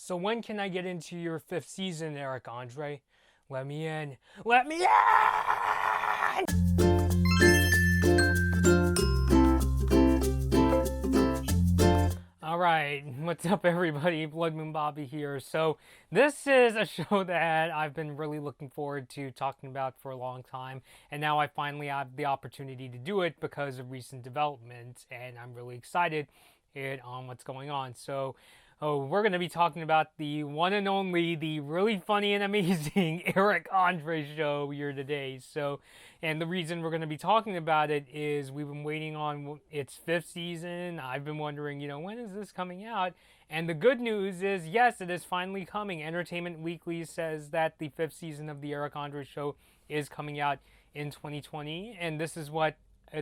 So when can I get into your fifth season, Eric Andre? Let me in. Let me in! Alright, what's up everybody? Blood Moon Bobby here. So this is a show that I've been really looking forward to talking about for a long time, and now I finally have the opportunity to do it because of recent developments, and I'm really excited on what's going on. So we're going to be talking about the one and only, the really funny and amazing Eric Andre show here today. So, and the reason we're going to be talking about it is we've been waiting on its fifth season. I've been wondering, when is this coming out? And the good news is, yes, it is finally coming. Entertainment Weekly says that the fifth season of the Eric Andre show is coming out in 2020. And this is what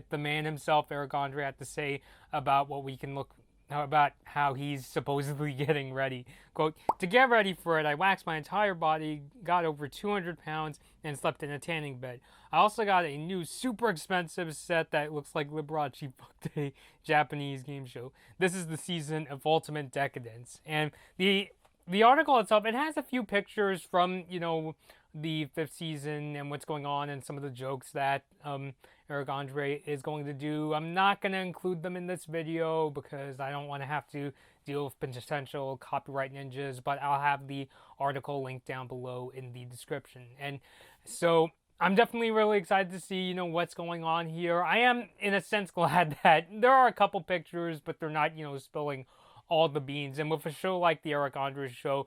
the man himself, Eric Andre, had to say about what we can look about how he's supposedly getting ready. Quote, "To get ready for it, I waxed my entire body, got over 200 pounds, and slept in a tanning bed. I also got a new super expensive set that looks like Liberace booked a Japanese game show. This is the season of ultimate decadence." And the article itself, it has a few pictures from, the fifth season and what's going on and some of the jokes that Eric Andre is going to do. I'm not going to include them in this video because I don't want to have to deal with potential copyright ninjas, but I'll have the article linked down below in the description. And so I'm definitely really excited to see, what's going on here. I am, in a sense, glad that there are a couple pictures, but they're not, spilling all the beans. And with a show like the Eric Andre show,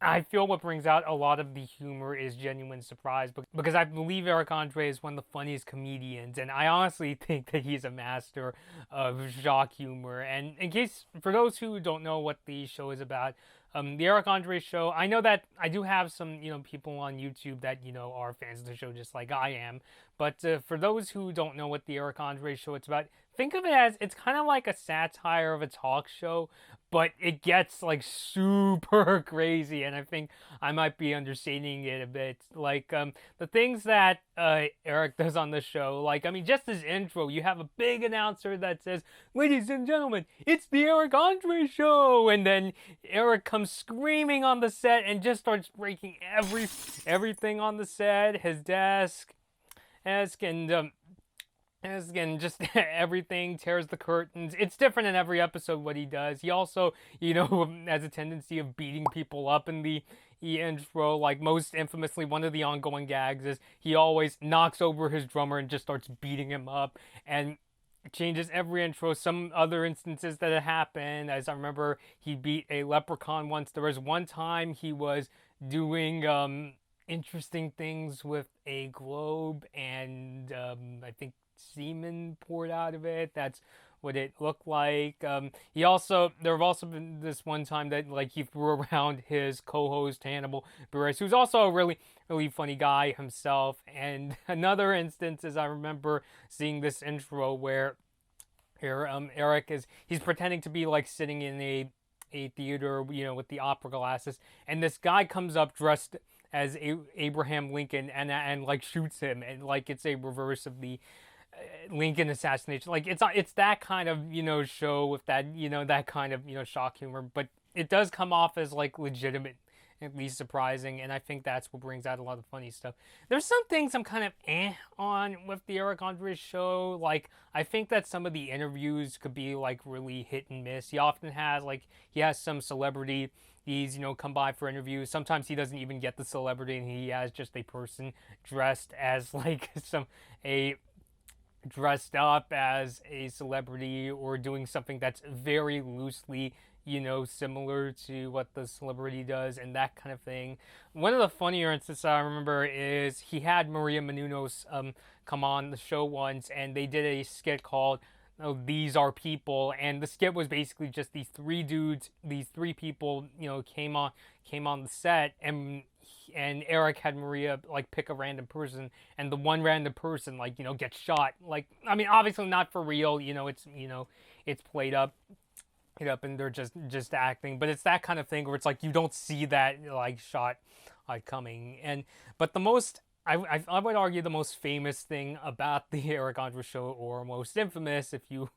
I feel what brings out a lot of the humor is genuine surprise, because I believe Eric Andre is one of the funniest comedians, and I honestly think that he's a master of shock humor. And for those who don't know what the show is about, the Eric Andre show, I know that I do have some, people on YouTube that, are fans of the show just like I am, but for those who don't know what the Eric Andre show is about, think of it as, it's kind of like a satire of a talk show, but it gets like super crazy, and I think I might be understating it a bit. Like the things that Eric does on the show, just his intro, you have a big announcer that says, "Ladies and gentlemen, it's the Eric Andre show," and then Eric comes screaming on the set and just starts breaking everything on the set, his desk, and just everything, tears the curtains. It's different in every episode what he does. He also, has a tendency of beating people up in the intro. Like, most infamously, one of the ongoing gags is he always knocks over his drummer and just starts beating him up, and changes every intro. Some other instances that have happened, as I remember, he beat a leprechaun once. There was one time he was doing interesting things with a globe, and I think semen poured out of it. That's what it looked like. There have also been this one time that he threw around his co-host Hannibal Buress, who's also a really, really funny guy himself. And another instance is, I remember seeing this intro where Eric he's pretending to be sitting in a theater, with the opera glasses, and this guy comes up dressed as Abraham Lincoln and shoots him, and it's a reverse of the Lincoln assassination. It's that kind of show with that that kind of shock humor, but it does come off as legitimate, at least surprising, and I think that's what brings out a lot of funny stuff. There's some things I'm kind of on with the Eric Andre show. I think that some of the interviews could be really hit and miss. He often has he has some celebrity these come by for interviews. Sometimes he doesn't even get the celebrity, and he has just a person dressed as dressed up as a celebrity, or doing something that's very loosely, similar to what the celebrity does, and that kind of thing. One of the funnier instances I remember is he had Maria Menounos come on the show once, and they did a skit called "These Are People," and the skit was basically just these three people, came on the set, and Eric had Maria pick a random person, and the one random person gets shot. Obviously not for real, it's played up, and they're just acting, but it's that kind of thing where it's you don't see that shot coming. But the most, I would argue, the most famous thing about the Eric Andre show, or most infamous if you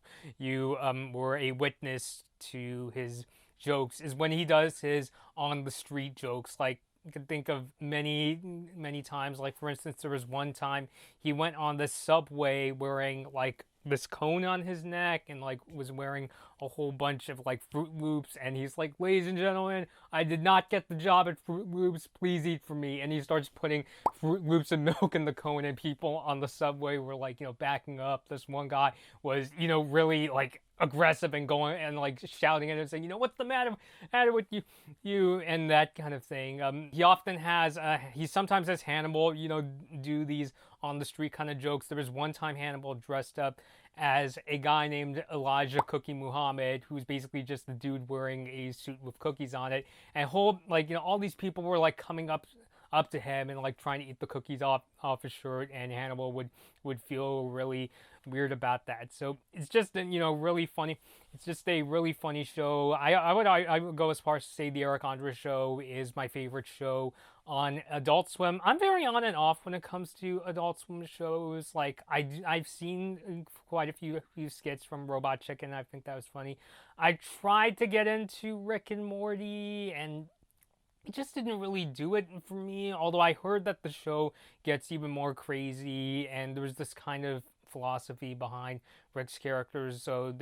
were a witness to his jokes is when he does his on the street jokes. Like, you can think of many times. Like, for instance, there was one time he went on the subway wearing like this cone on his neck and like was wearing a whole bunch of like Fruit Loops, and he's like, ladies and gentlemen, I did not get the job at Fruit Loops, please eat for me. And he starts putting Fruit Loops and milk in the cone, and people on the subway were like, backing up. This one guy was, really like aggressive and going and like shouting at him, saying, what's the matter with you, and that kind of thing. He often has, he sometimes has Hannibal, do these on the street kind of jokes. There was one time Hannibal dressed up as a guy named Elijah Cookie Muhammad, who's basically just the dude wearing a suit with cookies on it, and all these people were like coming up to him and like trying to eat the cookies off his shirt, and Hannibal would feel really weird about that. So it's just really funny. It's just a really funny show. I would go as far as to say the Eric Andre show is my favorite show on Adult Swim. I'm very on and off when it comes to Adult Swim shows. Like, I've seen quite a few skits from Robot Chicken. I think that was funny. I tried to get into Rick and Morty, and it just didn't really do it for me. Although I heard that the show gets even more crazy, and there's this kind of philosophy behind Rick's characters. So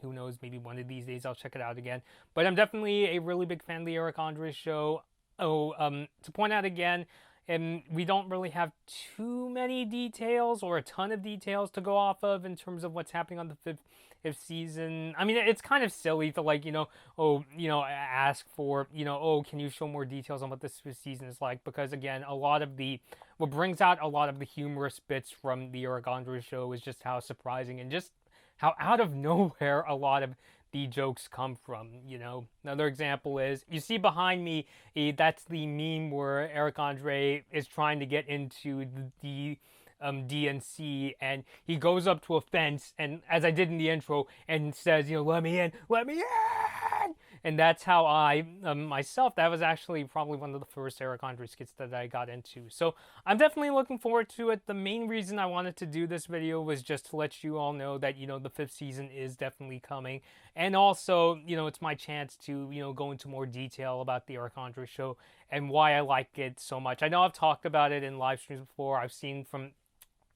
who knows? Maybe one of these days I'll check it out again. But I'm definitely a really big fan of the Eric Andre show. To point out again, we don't really have too many details or a ton of details to go off of in terms of what's happening on the fifth season. I mean, it's kind of silly to ask for, can you show more details on what this fifth season is like? Because again, what brings out a lot of the humorous bits from the Eric Andre show is just how surprising and just how out of nowhere a lot of the jokes come from. Another example is, you see behind me, that's the meme where Eric Andre is trying to get into the DNC, and he goes up to a fence, and as I did in the intro, and says, let me in, and that's how I myself, that was actually probably one of the first Eric Andre skits that I got into. So I'm definitely looking forward to it. The main reason I wanted to do this video was just to let you all know that the fifth season is definitely coming, and also it's my chance to go into more detail about the Eric Andre show and why I like it so much. I know I've talked about it in live streams before. I've seen from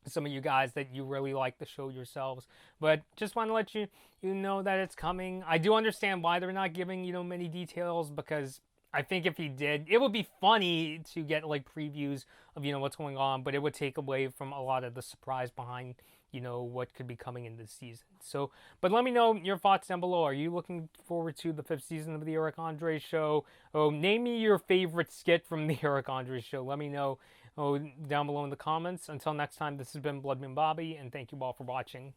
some of you guys that you really like the show yourselves, but just want to let you know that it's coming. I do understand why they're not giving many details, because I think if he did, it would be funny to get like previews of what's going on, but it would take away from a lot of the surprise behind what could be coming in this season. So, but let me know your thoughts down below. Are you looking forward to the fifth season of the Eric Andre show? Name me your favorite skit from the Eric Andre show. Let me know down below in the comments. Until next time, this has been Blood Moon Bobby, and thank you all for watching.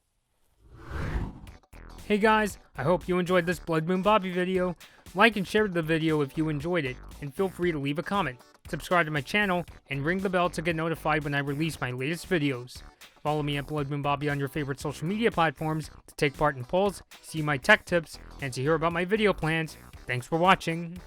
Hey guys, I hope you enjoyed this Blood Moon Bobby video. Like and share the video if you enjoyed it, and feel free to leave a comment. Subscribe to my channel, and ring the bell to get notified when I release my latest videos. Follow me at Blood Moon Bobby on your favorite social media platforms to take part in polls, see my tech tips, and to hear about my video plans. Thanks for watching.